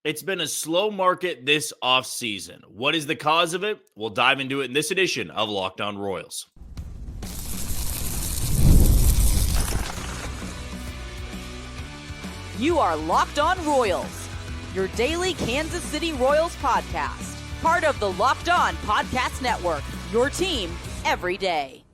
It's been a slow market this offseason. What is the cause of it? We'll dive into it in this edition of Locked On Royals. You are Locked On Royals, your daily Kansas City Royals podcast. Part of the Locked On Podcast Network, your team every day.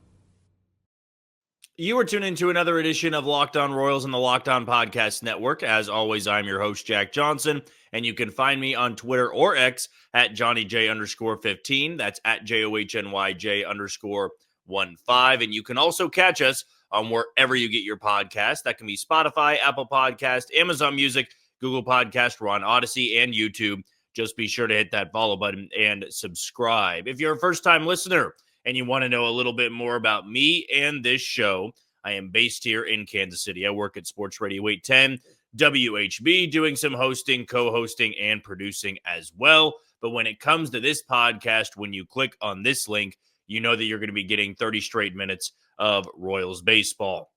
You are tuned into another edition of Locked On Royals on the Locked On Podcast Network. As always, I'm your host, Jack Johnson, and you can find me on Twitter or X at JohnnyJ_15. That's at JOHNYJ_15. And you can also catch us on wherever you get your podcast. That can be Spotify, Apple Podcast, Amazon Music, Google Podcast. We're on Odyssey and YouTube. Just be sure to hit that follow button and subscribe. If you're a first-time listener and you want to know a little bit more about me and this show, I am based here in Kansas City. I work at Sports Radio 810 WHB, doing some hosting, co-hosting, and producing as well. But when it comes to this podcast, when you click on this link, you know that you're going to be getting 30 straight minutes of Royals baseball.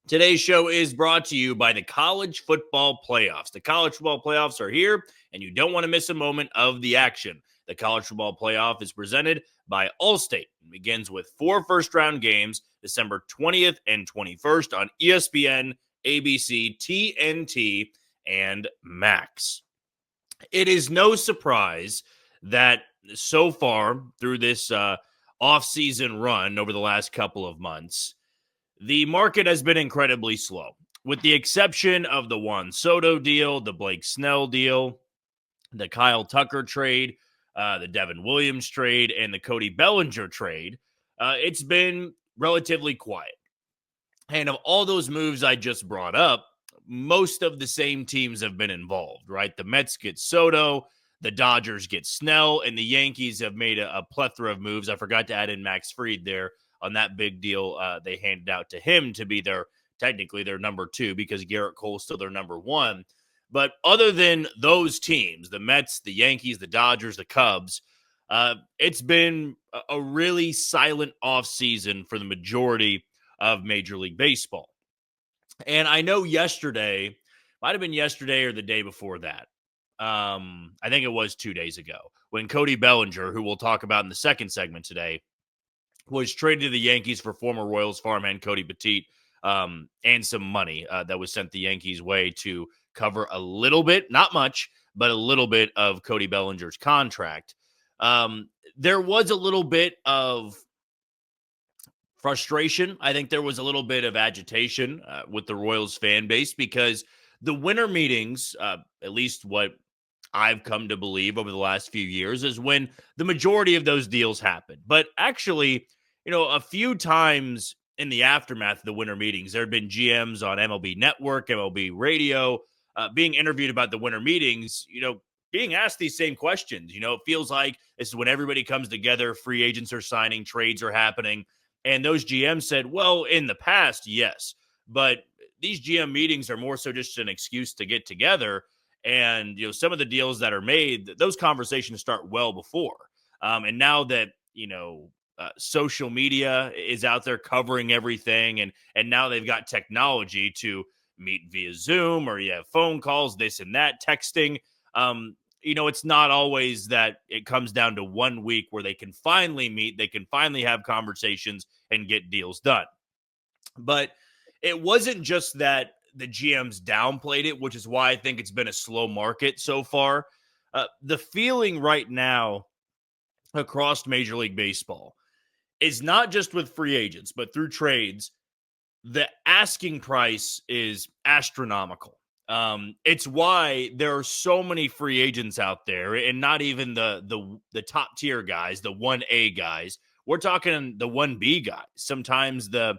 Today's show is brought to you by the College Football Playoffs. The College Football Playoffs are here, and you don't want to miss a moment of the action. The College Football Playoff is presented by Allstate. It begins with 4 first-round games, December 20th and 21st on ESPN, ABC, TNT, and Max. It is no surprise that so far through this off-season run over the last couple of months, the market has been incredibly slow, with the exception of the Juan Soto deal, the Blake Snell deal, the Kyle Tucker trade, the Devin Williams trade, and the Cody Bellinger trade. It's been relatively quiet. And of all those moves I just brought up, most of the same teams have been involved, right? The Mets get Soto, the Dodgers get Snell, and the Yankees have made a plethora of moves. I forgot to add in Max Fried there on that big deal they handed out to him to be technically their number 2, because Garrett Cole's still their number 1. But other than those teams, the Mets, the Yankees, the Dodgers, the Cubs, it's been a really silent offseason for the majority of Major League Baseball. And I know yesterday, might have been yesterday or the day before that, I think it was 2 days ago, when Cody Bellinger, who we'll talk about in the second segment today, was traded to the Yankees for former Royals farmhand Cody Petit, and some money that was sent the Yankees' way to cover a little bit, not much, but a little bit of Cody Bellinger's contract. There was a little bit of frustration. I think there was a little bit of agitation with the Royals fan base, because the winter meetings, at least what I've come to believe over the last few years, is when the majority of those deals happen. But actually, a few times in the aftermath of the winter meetings, there had been GMs on MLB Network, MLB Radio, being interviewed about the winter meetings, being asked these same questions. It feels like this is when everybody comes together, free agents are signing, trades are happening. And those GMs said, well, in the past, yes, but these GM meetings are more so just an excuse to get together. And, some of the deals that are made, those conversations start well before. And now that, social media is out there covering everything, and now they've got technology to meet via Zoom, or you have phone calls, this and that, texting. It's not always that it comes down to 1 week where they can finally meet, they can finally have conversations and get deals done. But it wasn't just that the GMs downplayed it, which is why I think it's been a slow market so far. The feeling right now across Major League Baseball is not just with free agents, but through trades, the asking price is astronomical. It's why there are so many free agents out there, and not even the top tier guys, the 1A guys. We're talking the 1B guys, sometimes the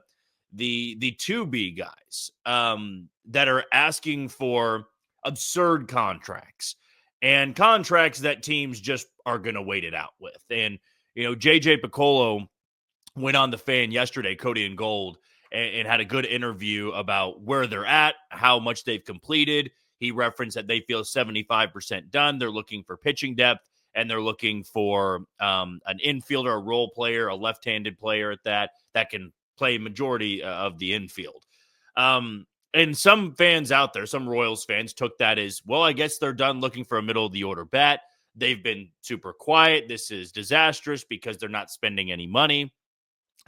2B guys that are asking for absurd contracts, and contracts that teams just are going to wait it out with. And, JJ Piccolo went on the Fan yesterday, Cody and Gold, and had a good interview about where they're at, how much they've completed. He referenced that they feel 75% done. They're looking for pitching depth, and they're looking for an infielder, a role player, a left-handed player at that can play majority of the infield. And And some fans out there, some Royals fans took that as, well, I guess they're done looking for a middle of the order bat. They've been super quiet. This is disastrous because they're not spending any money.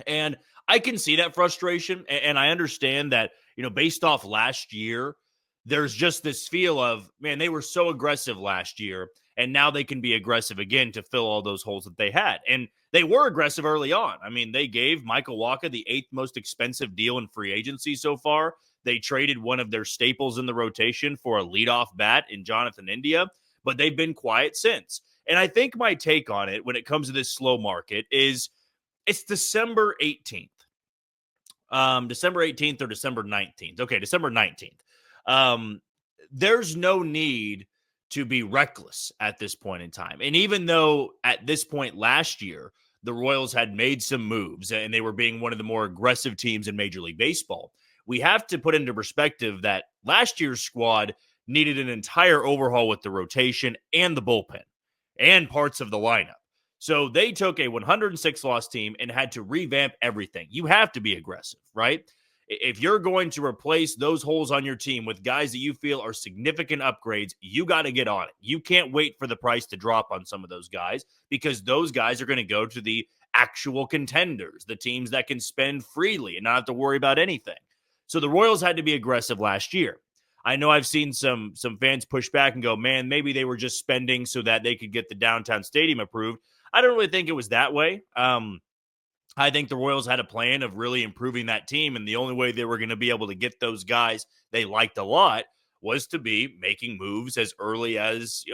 And I can see that frustration. And I understand that, based off last year, there's just this feel of, man, they were so aggressive last year. And now they can be aggressive again to fill all those holes that they had. And they were aggressive early on. I mean, they gave Michael Wacha the 8th most expensive deal in free agency so far. They traded one of their staples in the rotation for a leadoff bat in Jonathan India, but they've been quiet since. And I think my take on it when it comes to this slow market is it's December 18th. December 18th or December 19th. Okay, December 19th. There's no need to be reckless at this point in time. And even though at this point last year, the Royals had made some moves and they were being one of the more aggressive teams in Major League Baseball, we have to put into perspective that last year's squad needed an entire overhaul with the rotation and the bullpen and parts of the lineup. So they took a 106-loss team and had to revamp everything. You have to be aggressive, right? If you're going to replace those holes on your team with guys that you feel are significant upgrades, you got to get on it. You can't wait for the price to drop on some of those guys because those guys are going to go to the actual contenders, the teams that can spend freely and not have to worry about anything. So the Royals had to be aggressive last year. I know I've seen some fans push back and go, man, maybe they were just spending so that they could get the downtown stadium approved. I don't really think it was that way. I think the Royals had a plan of really improving that team, and the only way they were going to be able to get those guys they liked a lot was to be making moves as early as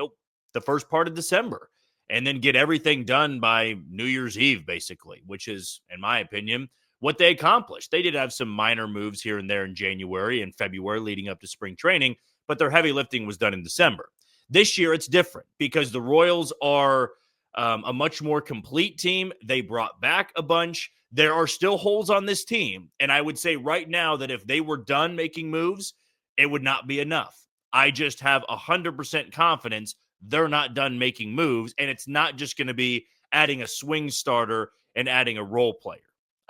the first part of December, and then get everything done by New Year's Eve, basically, which is, in my opinion, what they accomplished. They did have some minor moves here and there in January and February leading up to spring training, but their heavy lifting was done in December. This year, it's different because the Royals are a much more complete team. They brought back a bunch. There are still holes on this team. And I would say right now that if they were done making moves, it would not be enough. I just have 100% confidence they're not done making moves. And it's not just going to be adding a swing starter and adding a role player.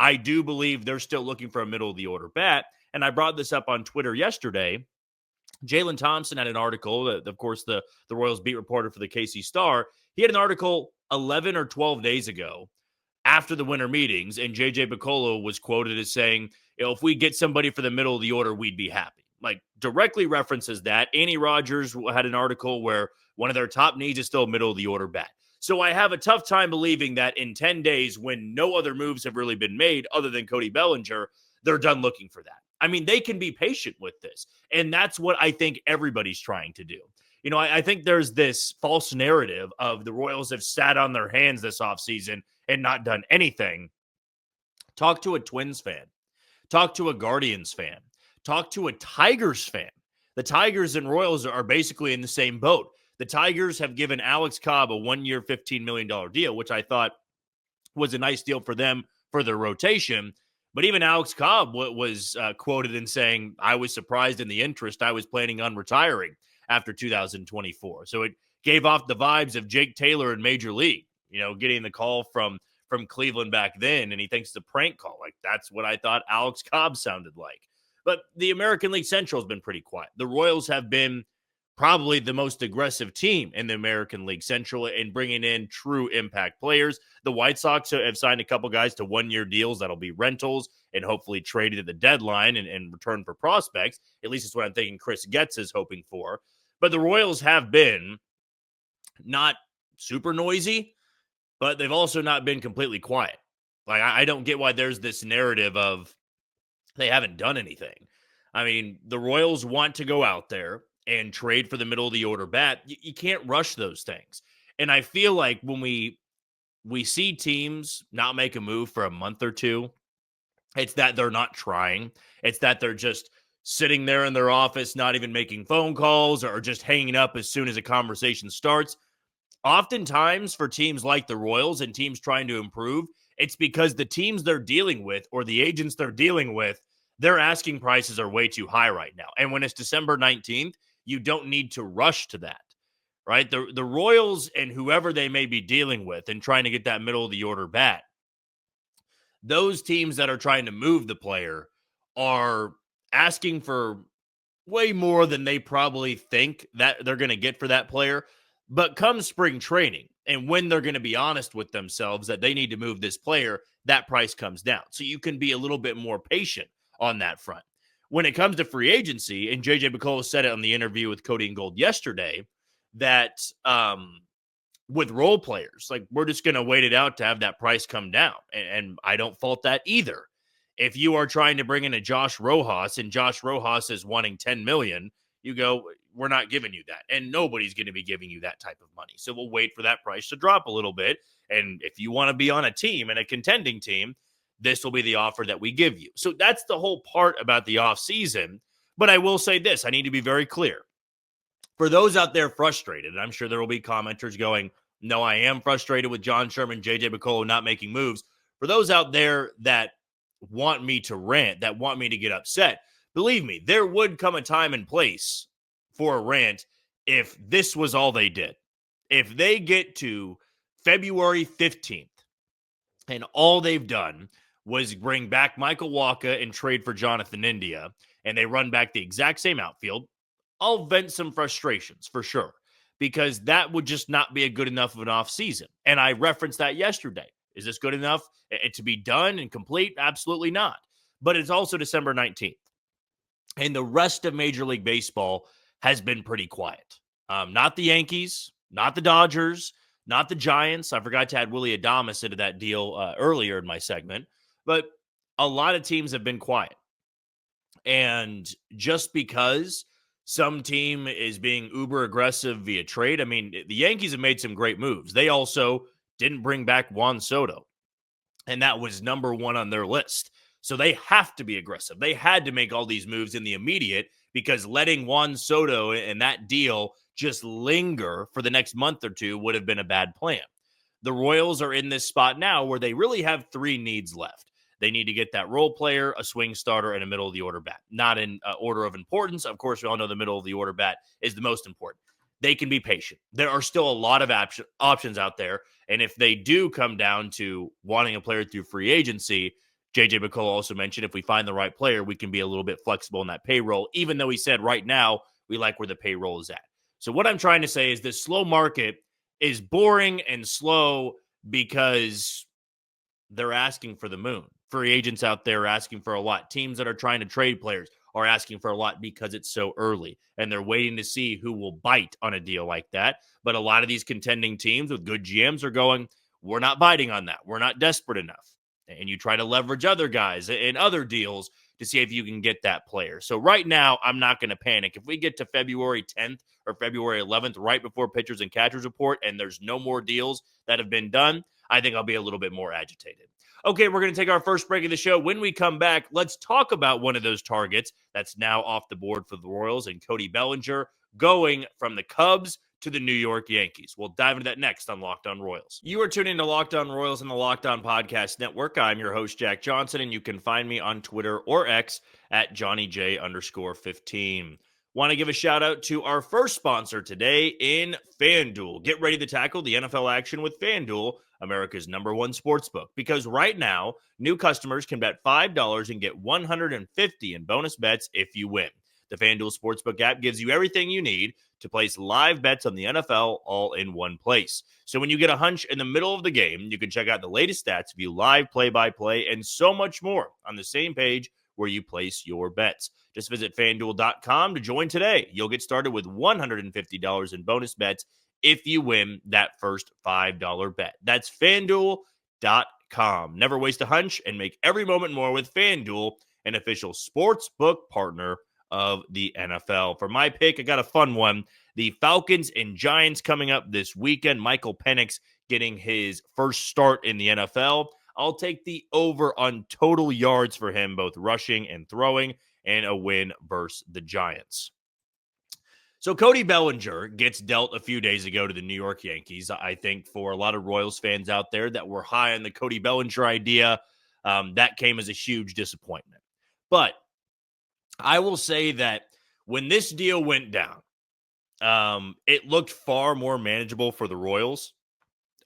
I do believe they're still looking for a middle of the order bat. And I brought this up on Twitter yesterday. Jalen Thompson had an article, of course, the Royals beat reporter for the KC Star. He had an article 11 or 12 days ago after the winter meetings, and JJ Picollo was quoted as saying, if we get somebody for the middle of the order, we'd be happy. Like, directly references that. Annie Rogers had an article where one of their top needs is still middle of the order bat. So I have a tough time believing that in 10 days, when no other moves have really been made other than Cody Bellinger, they're done looking for that. I mean, they can be patient with this. And that's what I think everybody's trying to do. I think there's this false narrative of the Royals have sat on their hands this offseason and not done anything. Talk to a Twins fan. Talk to a Guardians fan. Talk to a Tigers fan. The Tigers and Royals are basically in the same boat. The Tigers have given Alex Cobb a 1-year, $15 million deal, which I thought was a nice deal for them for their rotation. But even Alex Cobb was quoted in saying, I was surprised in the interest. I was planning on retiring after 2024. So it gave off the vibes of Jake Taylor in Major League, getting the call from Cleveland back then. And he thinks it's a prank call. Like, that's what I thought Alex Cobb sounded like. But the American League Central has been pretty quiet. The Royals have been probably the most aggressive team in the American League Central in bringing in true impact players. The White Sox have signed a couple guys to 1-year deals that'll be rentals and hopefully traded at the deadline and return for prospects. At least it's what I'm thinking Chris Getz is hoping for. But the Royals have been not super noisy, but they've also not been completely quiet. Like, I don't get why there's this narrative of they haven't done anything. I mean, the Royals want to go out there and trade for the middle of the order bat. You can't rush those things. And I feel like when we see teams not make a move for a month or two, it's that they're not trying. It's that they're just sitting there in their office, not even making phone calls or just hanging up as soon as a conversation starts. Oftentimes for teams like the Royals and teams trying to improve, it's because the teams they're dealing with or the agents they're dealing with, their asking prices are way too high right now. And when it's December 19th, you don't need to rush to that, right? The Royals and whoever they may be dealing with and trying to get that middle of the order bat, those teams that are trying to move the player are asking for way more than they probably think that they're going to get for that player. But come spring training, and when they're going to be honest with themselves that they need to move this player, that price comes down. So you can be a little bit more patient on that front. When it comes to free agency, and JJ McCullough said it on the interview with Cody and Gold yesterday, that with role players, like, we're just going to wait it out to have that price come down. And I don't fault that either. If you are trying to bring in a Josh Rojas and Josh Rojas is wanting 10 million, you go, we're not giving you that. And nobody's going to be giving you that type of money. So we'll wait for that price to drop a little bit. And if you want to be on a team and a contending team, this will be the offer that we give you. So that's the whole part about the offseason. But I will say this, I need to be very clear. For those out there frustrated, and I'm sure there will be commenters going, no, I am frustrated with John Sherman, JJ McCullough not making moves. For those out there that want me to rant, that want me to get upset, believe me, there would come a time and place for a rant if this was all they did. If they get to February 15th and all they've done was bring back Michael Wacha and trade for Jonathan India, and they run back the exact same outfield, I'll vent some frustrations for sure, because that would just not be a good enough of an offseason. And I referenced that yesterday. Is this good enough to be done and complete? Absolutely not. But it's also December 19th. And the rest of Major League Baseball has been pretty quiet. Not the Yankees, not the Dodgers, not the Giants. I forgot to add Willy Adames into that deal earlier in my segment. But a lot of teams have been quiet. And just because some team is being uber aggressive via trade, I mean, the Yankees have made some great moves. They also didn't bring back Juan Soto, and that was number one on their list. So they have to be aggressive. They had to make all these moves in the immediate, because letting Juan Soto and that deal just linger for the next month or two would have been a bad plan. The Royals are in this spot now where they really have three needs left. They need to get that role player, a swing starter, and a middle of the order bat. Not in order of importance. Of course, we all know the middle of the order bat is the most important. They can be patient. There are still a lot of options out there. And if they do come down to wanting a player through free agency, JJ McCullough also mentioned if we find the right player, we can be a little bit flexible in that payroll, even though he said right now we like where the payroll is at. So what I'm trying to say is this slow market is boring and slow because they're asking for the moon. Free agents out there are asking for a lot. Teams that are trying to trade players are asking for a lot because it's so early, and they're waiting to see who will bite on a deal like that. But a lot of these contending teams with good GMs are going, we're not biting on that. We're not desperate enough. And you try to leverage other guys and other deals to see if you can get that player. So right now, I'm not going to panic. If we get to February 10th or February 11th, right before pitchers and catchers report, and there's no more deals that have been done, I think I'll be a little bit more agitated. Okay, we're going to take our first break of the show. When we come back, let's talk about one of those targets that's now off the board for the Royals, and Cody Bellinger going from the Cubs to the New York Yankees. We'll dive into that next on Locked On Royals. You are tuning to Locked On Royals and the Locked On Podcast Network. I'm your host, Jack Johnson, and you can find me on Twitter or X at JohnnyJ_15. Want to give a shout out to our first sponsor today in FanDuel. Get ready to tackle the NFL action with FanDuel, America's #1 sportsbook. Because right now, new customers can bet $5 and get $150 in bonus bets if you win. The FanDuel Sportsbook app gives you everything you need to place live bets on the NFL all in one place. So when you get a hunch in the middle of the game, you can check out the latest stats, view live play-by-play, and so much more on the same page where you place your bets. Just visit FanDuel.com to join today. You'll get started with $150 in bonus bets if you win that first $5 bet. That's FanDuel.com. Never waste a hunch and make every moment more with FanDuel, an official sportsbook partner of the NFL. For my pick, I got a fun one. The Falcons and Giants coming up this weekend. Michael Penix getting his first start in the NFL. I'll take the over on total yards for him, both rushing and throwing, and a win versus the Giants. So Cody Bellinger gets dealt a few days ago to the New York Yankees. I think for a lot of Royals fans out there that were high on the Cody Bellinger idea, that came as a huge disappointment. But I will say that when this deal went down, it looked far more manageable for the Royals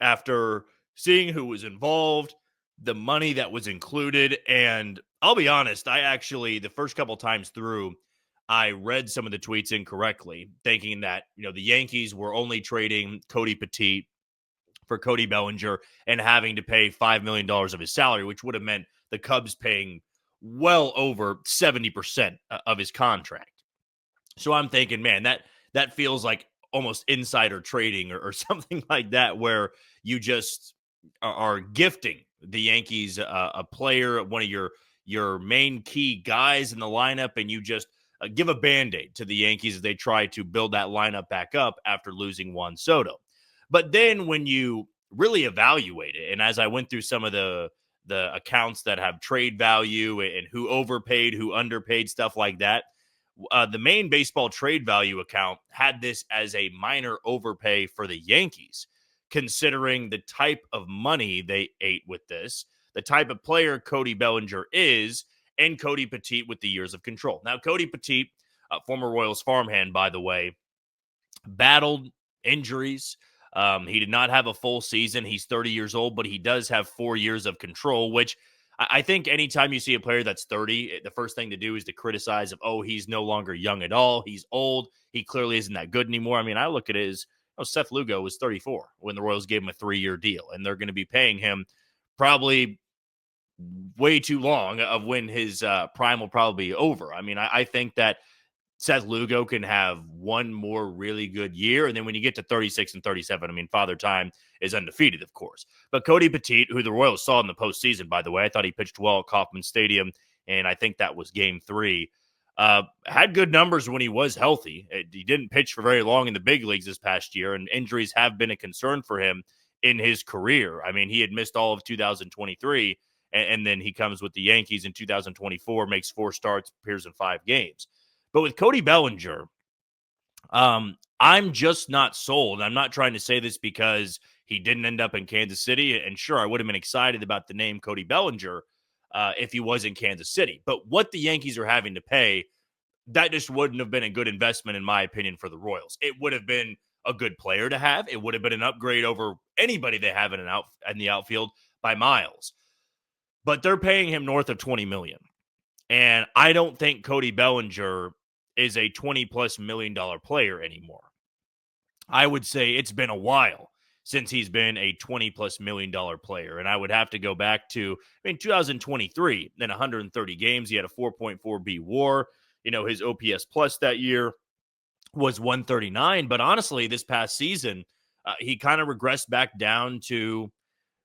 after seeing who was involved, the money that was included. And I'll be honest, I actually, the first couple times through, I read some of the tweets incorrectly, thinking that, the Yankees were only trading Cody Petit for Cody Bellinger and having to pay $5 million of his salary, which would have meant the Cubs paying well over 70% of his contract. So I'm thinking, man, that feels like almost insider trading or something like that, where you just are gifting the Yankees a player, one of your main key guys in the lineup, and you just give a Band-Aid to the Yankees as they try to build that lineup back up after losing Juan Soto. But then when you really evaluate it, and as I went through some of the accounts that have trade value and who overpaid, who underpaid, stuff like that, the main baseball trade value account had this as a minor overpay for the Yankees, considering the type of money they ate with this, the type of player Cody Bellinger is, and Cody Petit with the years of control. Now, Cody Petit, former Royals farmhand, by the way, battled injuries. He did not have a full season. He's 30 years old, but he does have 4 years of control, which I think anytime you see a player that's 30, the first thing to do is to criticize of, oh, he's no longer young at all. He's old. He clearly isn't that good anymore. I mean, I look at it as, Seth Lugo was 34 when the Royals gave him a 3-year deal, and they're going to be paying him probably way too long of when his prime will probably be over. I mean, I think that Seth Lugo can have one more really good year. And then when you get to 36 and 37, I mean, Father Time is undefeated, of course. But Cody Petit, who the Royals saw in the postseason, by the way, I thought he pitched well at Kauffman Stadium, and I think that was game 3. Had good numbers when he was healthy. He didn't pitch for very long in the big leagues this past year, and injuries have been a concern for him in his career. I mean, he had missed all of 2023, and then he comes with the Yankees in 2024, makes 4 starts, appears in 5 games. But with Cody Bellinger, I'm just not sold. I'm not trying to say this because he didn't end up in Kansas City. And sure, I would have been excited about the name Cody Bellinger if he was in Kansas City. But what the Yankees are having to pay, that just wouldn't have been a good investment, in my opinion, for the Royals. It would have been a good player to have. It would have been an upgrade over anybody they have in the outfield by miles. But they're paying him north of $20 million. And I don't think Cody Bellinger is a $20+ million player anymore. I would say it's been a while since he's been a $20+ million player. And I would have to go back to, 2023, in 130 games, he had a 4.4 WAR. His OPS plus that year was 139. But honestly, this past season, he kind of regressed back down to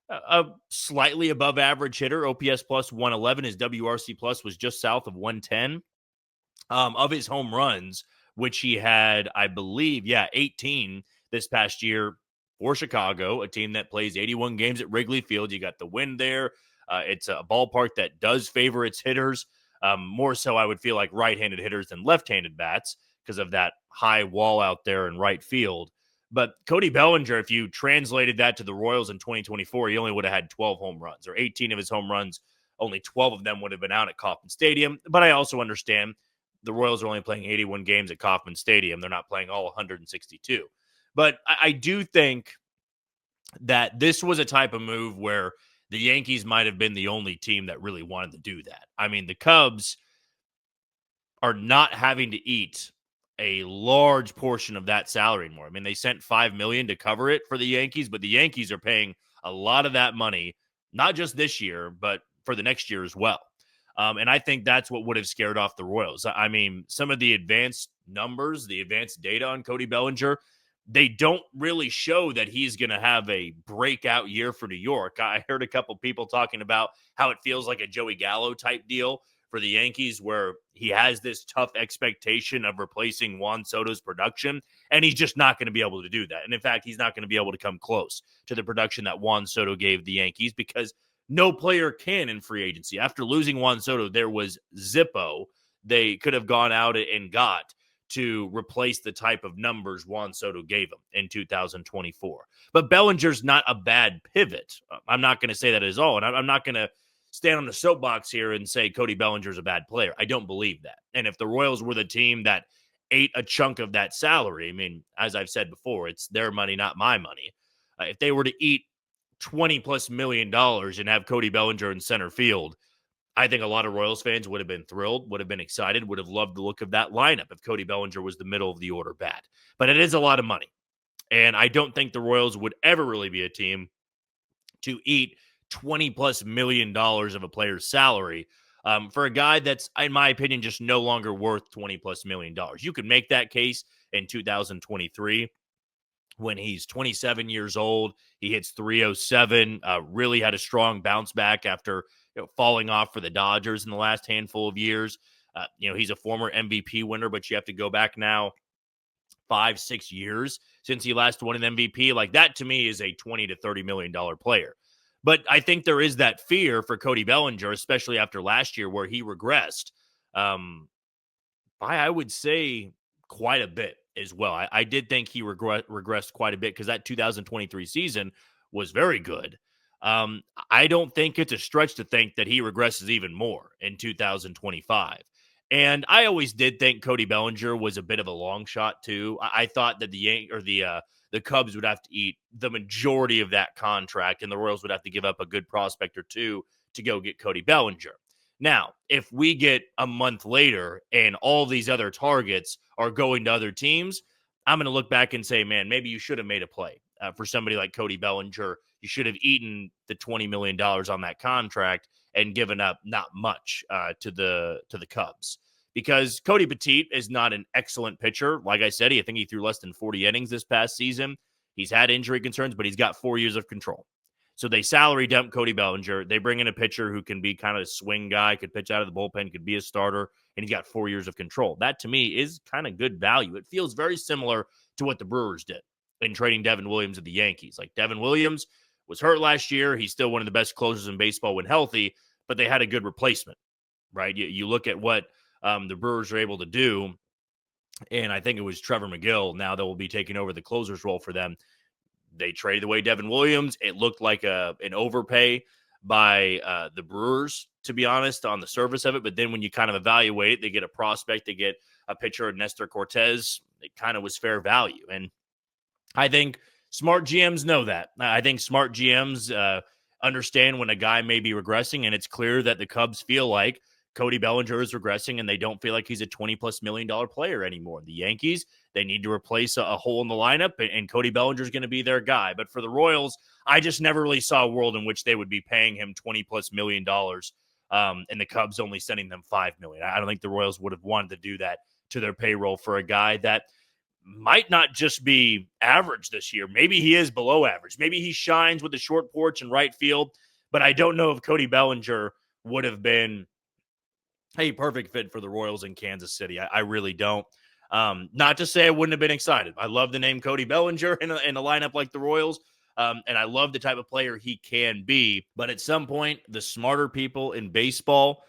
a slightly above average hitter. OPS plus 111. His WRC plus was just south of 110. Of his home runs, which he had, I believe, 18 this past year for Chicago, a team that plays 81 games at Wrigley Field. You got the win there. It's a ballpark that does favor its hitters. More so, I would feel like right-handed hitters than left-handed bats because of that high wall out there in right field. But Cody Bellinger, if you translated that to the Royals in 2024, he only would have had 12 home runs, or 18 of his home runs. Only 12 of them would have been out at Kauffman Stadium. But I also understand the Royals are only playing 81 games at Kauffman Stadium. They're not playing all 162. But I do think that this was a type of move where the Yankees might have been the only team that really wanted to do that. I mean, the Cubs are not having to eat a large portion of that salary anymore. I mean, they sent $5 million to cover it for the Yankees, but the Yankees are paying a lot of that money, not just this year, but for the next year as well. And I think that's what would have scared off the Royals. I mean, some of the advanced numbers, the advanced data on Cody Bellinger, they don't really show that he's going to have a breakout year for New York. I heard a couple people talking about how it feels like a Joey Gallo type deal for the Yankees, where he has this tough expectation of replacing Juan Soto's production, and he's just not going to be able to do that. And in fact, he's not going to be able to come close to the production that Juan Soto gave the Yankees, because no player can in free agency. After losing Juan Soto, there was Zippo they could have gone out and got to replace the type of numbers Juan Soto gave him in 2024. But Bellinger's not a bad pivot. I'm not going to say that at all. And I'm not going to stand on the soapbox here and say Cody Bellinger's a bad player. I don't believe that. And if the Royals were the team that ate a chunk of that salary, I mean, as I've said before, it's their money, not my money. If they were to eat $20+ million and have Cody Bellinger in center field, I think a lot of Royals fans would have been thrilled, would have been excited, would have loved the look of that lineup if Cody Bellinger was the middle of the order bat. But it is a lot of money. And I don't think the Royals would ever really be a team to eat $20+ million of a player's salary for a guy that's, in my opinion, just no longer worth $20+ million. You could make that case in 2023 when he's 27 years old. He hits 307, really had a strong bounce back after falling off for the Dodgers in the last handful of years. He's a former MVP winner, but you have to go back now 5-6 years since he last won an MVP. Like, that to me is a $20 to $30 million player. But I think there is that fear for Cody Bellinger, especially after last year where he regressed by, I would say, quite a bit as well. I did think he regressed quite a bit because that 2023 season was very good. I don't think it's a stretch to think that he regresses even more in 2025. And I always did think Cody Bellinger was a bit of a long shot too. I thought that the Cubs would have to eat the majority of that contract, and the Royals would have to give up a good prospect or two to go get Cody Bellinger. Now, if we get a month later and all these other targets are going to other teams, I'm going to look back and say, man, maybe you should have made a play for somebody like Cody Bellinger. You should have eaten the $20 million on that contract and given up not much to the Cubs, because Cody Petit is not an excellent pitcher. Like I said, I think he threw less than 40 innings this past season. He's had injury concerns, but he's got 4 years of control. So they salary dump Cody Bellinger. They bring in a pitcher who can be kind of a swing guy, could pitch out of the bullpen, could be a starter, and he's got 4 years of control. That, to me, is kind of good value. It feels very similar to what the Brewers did in trading Devin Williams of the Yankees. Like, Devin Williams was hurt last year. He's still one of the best closers in baseball when healthy, but they had a good replacement, right? You look at what the Brewers are able to do, and I think it was Trevor McGill now that will be taking over the closer's role for them. They traded away Devin Williams. It looked like an overpay by the Brewers, to be honest, on the surface of it. But then when you kind of evaluate it, they get a prospect, they get a pitcher, Nestor Cortez. It kind of was fair value. And I think smart GMs know that. I think smart GMs understand when a guy may be regressing, and it's clear that the Cubs feel like Cody Bellinger is regressing, and they don't feel like he's a $20+ million player anymore. The Yankees, they need to replace a hole in the lineup, and Cody Bellinger is going to be their guy. But for the Royals, I just never really saw a world in which they would be paying him $20+ million, and the Cubs only sending them $5 million. I don't think the Royals would have wanted to do that to their payroll for a guy that might not just be average this year. Maybe he is below average. Maybe he shines with the short porch in right field, but I don't know if Cody Bellinger would have been a perfect fit for the Royals in Kansas City. I really don't. Not to say I wouldn't have been excited. I love the name Cody Bellinger in a lineup like the Royals, and I love the type of player he can be. But at some point, the smarter people in baseball,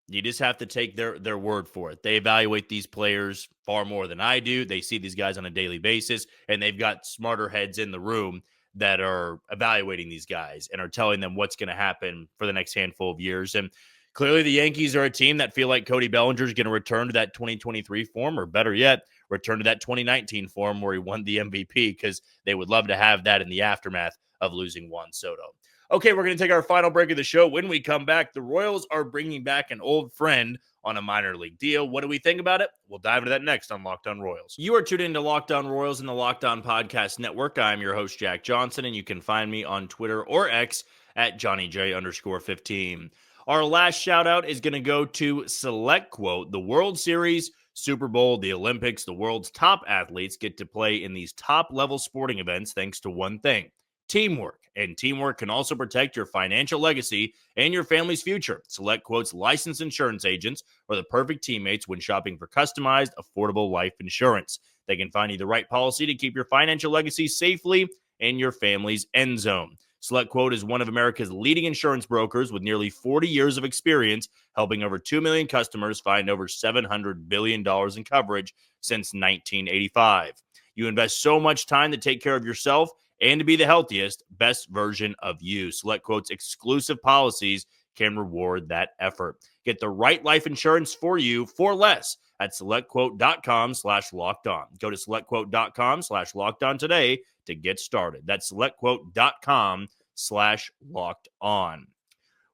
you just have to take their word for it. They evaluate these players far more than I do. They see these guys on a daily basis, and they've got smarter heads in the room that are evaluating these guys and are telling them what's going to happen for the next handful of years. And clearly, the Yankees are a team that feel like Cody Bellinger is going to return to that 2023 form, or better yet, return to that 2019 form where he won the MVP, because they would love to have that in the aftermath of losing Juan Soto. Okay, we're going to take our final break of the show. When we come back, the Royals are bringing back an old friend on a minor league deal. What do we think about it? We'll dive into that next on Locked On Royals. You are tuned into Locked On Royals in the Locked On Podcast Network. I'm your host, Jack Johnson, and you can find me on Twitter or X at JohnnyJ_15. Our last shout out is going to go to SelectQuote. The World Series, Super Bowl, the Olympics, the world's top athletes get to play in these top level sporting events thanks to one thing: teamwork. And teamwork can also protect your financial legacy and your family's future. SelectQuote's licensed insurance agents are the perfect teammates when shopping for customized, affordable life insurance. They can find you the right policy to keep your financial legacy safely in your family's end zone. SelectQuote is one of America's leading insurance brokers with nearly 40 years of experience, helping over 2 million customers find over $700 billion in coverage since 1985. You invest so much time to take care of yourself and to be the healthiest, best version of you. SelectQuote's exclusive policies can reward that effort. Get the right life insurance for you for less at SelectQuote.com/lockedon. Go to SelectQuote.com/lockedon today to get started. That's SelectQuote.com/lockedon.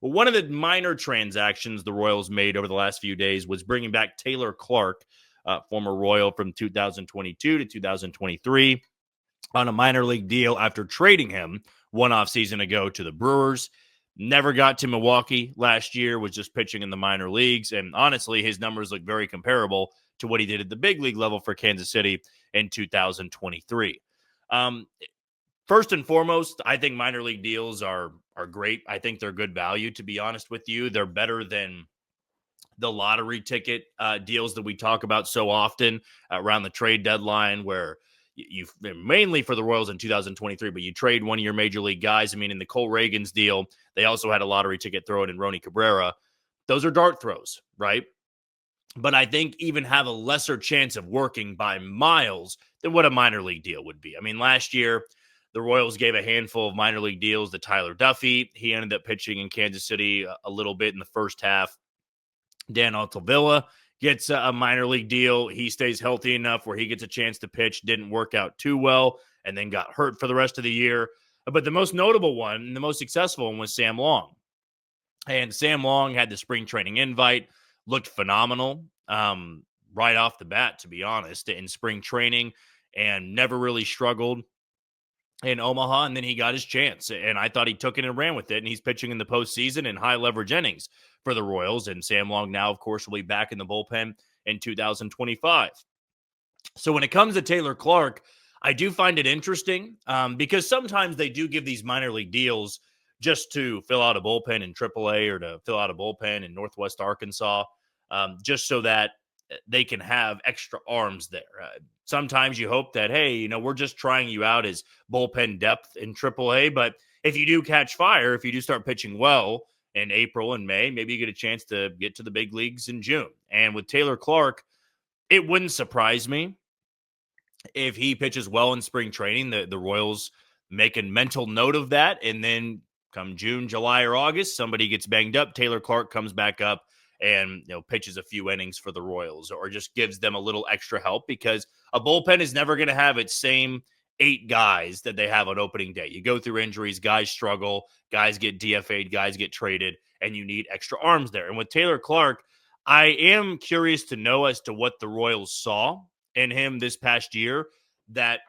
Well, one of the minor transactions the Royals made over the last few days was bringing back Taylor Clarke, former Royal from 2022 to 2023, on a minor league deal after trading him one offseason ago to the Brewers. Never got to Milwaukee last year, was just pitching in the minor leagues. And honestly, his numbers look very comparable to what he did at the big league level for Kansas City in 2023. First and foremost, I think minor league deals are great. I think they're good value, to be honest with you. They're better than the lottery ticket deals that we talk about so often around the trade deadline, where you mainly for the Royals in 2023, but you trade one of your major league guys. I mean, in the Cole Reagans deal, they also had a lottery ticket thrown in Ronny Cabrera. Those are dart throws, right? But I think even have a lesser chance of working by miles than what a minor league deal would be. I mean, last year, the Royals gave a handful of minor league deals to Tyler Duffy. He ended up pitching in Kansas City a little bit in the first half. Dan Altavilla gets a minor league deal. He stays healthy enough where he gets a chance to pitch. Didn't work out too well and then got hurt for the rest of the year. But the most notable one, the most successful one, was Sam Long. And Sam Long had the spring training invite, looked phenomenal right off the bat, to be honest, in spring training, and never really struggled in Omaha, and then he got his chance, and I thought he took it and ran with it, and he's pitching in the postseason in high leverage innings for the Royals, and Sam Long now, of course, will be back in the bullpen in 2025. So when it comes to Taylor Clarke, I do find it interesting because sometimes they do give these minor league deals just to fill out a bullpen in AAA or to fill out a bullpen in Northwest Arkansas, just so that they can have extra arms there. Sometimes you hope that, hey, we're just trying you out as bullpen depth in AAA. But if you do catch fire, if you do start pitching well in April and May, maybe you get a chance to get to the big leagues in June. And with Taylor Clarke, it wouldn't surprise me if he pitches well in spring training. The Royals make a mental note of that. And then come June, July, or August, somebody gets banged up. Taylor Clarke comes back up and pitches a few innings for the Royals, or just gives them a little extra help, because a bullpen is never going to have its same 8 guys that they have on opening day. You go through injuries, guys struggle, guys get DFA'd, guys get traded, and you need extra arms there. And with Taylor Clarke, I am curious to know as to what the Royals saw in him this past year that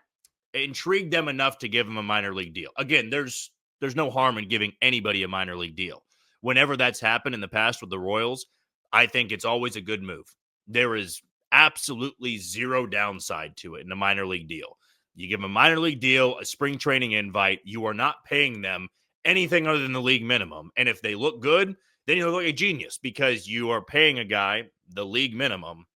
intrigued them enough to give him a minor league deal. Again, there's no harm in giving anybody a minor league deal. Whenever that's happened in the past with the Royals, I think it's always a good move. There is absolutely zero downside to it in a minor league deal. You give them a minor league deal, a spring training invite, you are not paying them anything other than the league minimum. And if they look good, then you look like a genius, because you are paying a guy the league minimum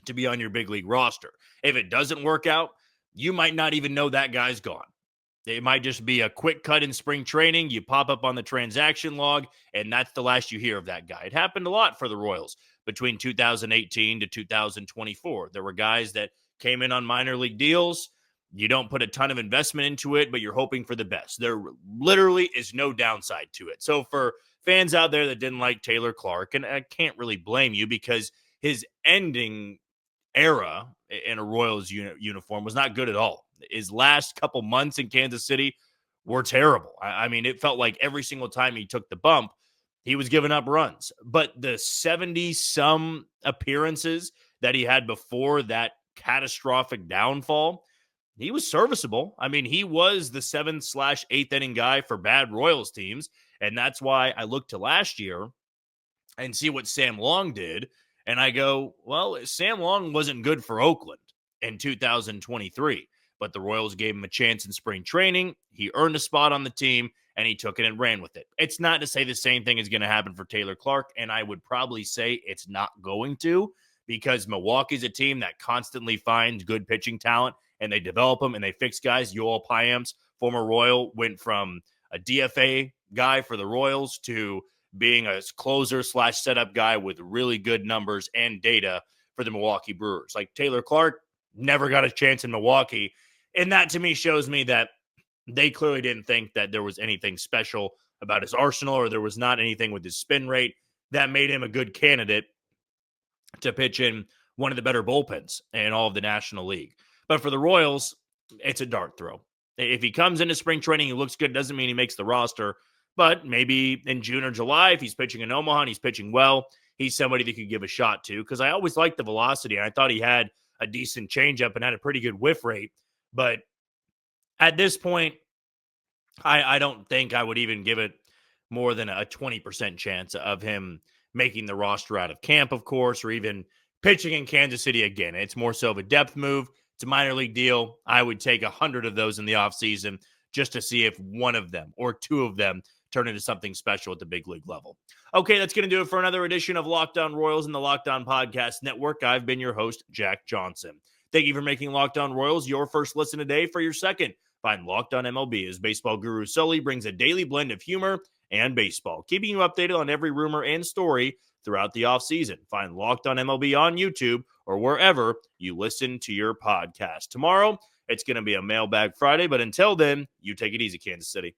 to be on your big league roster. If it doesn't work out, you might not even know that guy's gone. It might just be a quick cut in spring training. You pop up on the transaction log, and that's the last you hear of that guy. It happened a lot for the Royals between 2018 to 2024. There were guys that came in on minor league deals. You don't put a ton of investment into it, but you're hoping for the best. There literally is no downside to it. So for fans out there that didn't like Taylor Clarke, and I can't really blame you, because his ending era in a Royals uniform was not good at all. His last couple months in Kansas City were terrible. I mean, it felt like every single time he took the bump, he was giving up runs. But the 70-some appearances that he had before that catastrophic downfall, he was serviceable. I mean, he was the 7th/8th inning guy for bad Royals teams. And that's why I look to last year and see what Sam Long did. And I go, well, Sam Long wasn't good for Oakland in 2023. But the Royals gave him a chance in spring training. He earned a spot on the team, and he took it and ran with it. It's not to say the same thing is going to happen for Taylor Clarke, and I would probably say it's not going to, because Milwaukee's a team that constantly finds good pitching talent, and they develop them, and they fix guys. Yoel Payamps, former Royal, went from a DFA guy for the Royals to being a closer/setup guy with really good numbers and data for the Milwaukee Brewers. Like Taylor Clarke never got a chance in Milwaukee. And that to me shows me that they clearly didn't think that there was anything special about his arsenal, or there was not anything with his spin rate that made him a good candidate to pitch in one of the better bullpens in all of the National League. But for the Royals, it's a dart throw. If he comes into spring training, he looks good, doesn't mean he makes the roster. But maybe in June or July, if he's pitching in Omaha and he's pitching well, he's somebody that could give a shot to, because I always liked the velocity. I thought he had a decent changeup and had a pretty good whiff rate. But at this point, I don't think I would even give it more than a 20% chance of him making the roster out of camp, of course, or even pitching in Kansas City again. It's more so of a depth move. It's a minor league deal. I would take 100 of those in the offseason just to see if one of them or two of them turn into something special at the big league level. Okay, that's going to do it for another edition of Locked On Royals in the Locked On Podcast Network. I've been your host, Jack Johnson. Thank you for making Locked On Royals your first listen today. For your second, find Locked On MLB as baseball guru Sully brings a daily blend of humor and baseball, keeping you updated on every rumor and story throughout the offseason. Find Locked On MLB on YouTube or wherever you listen to your podcast. Tomorrow, it's going to be a Mailbag Friday, but until then, you take it easy, Kansas City.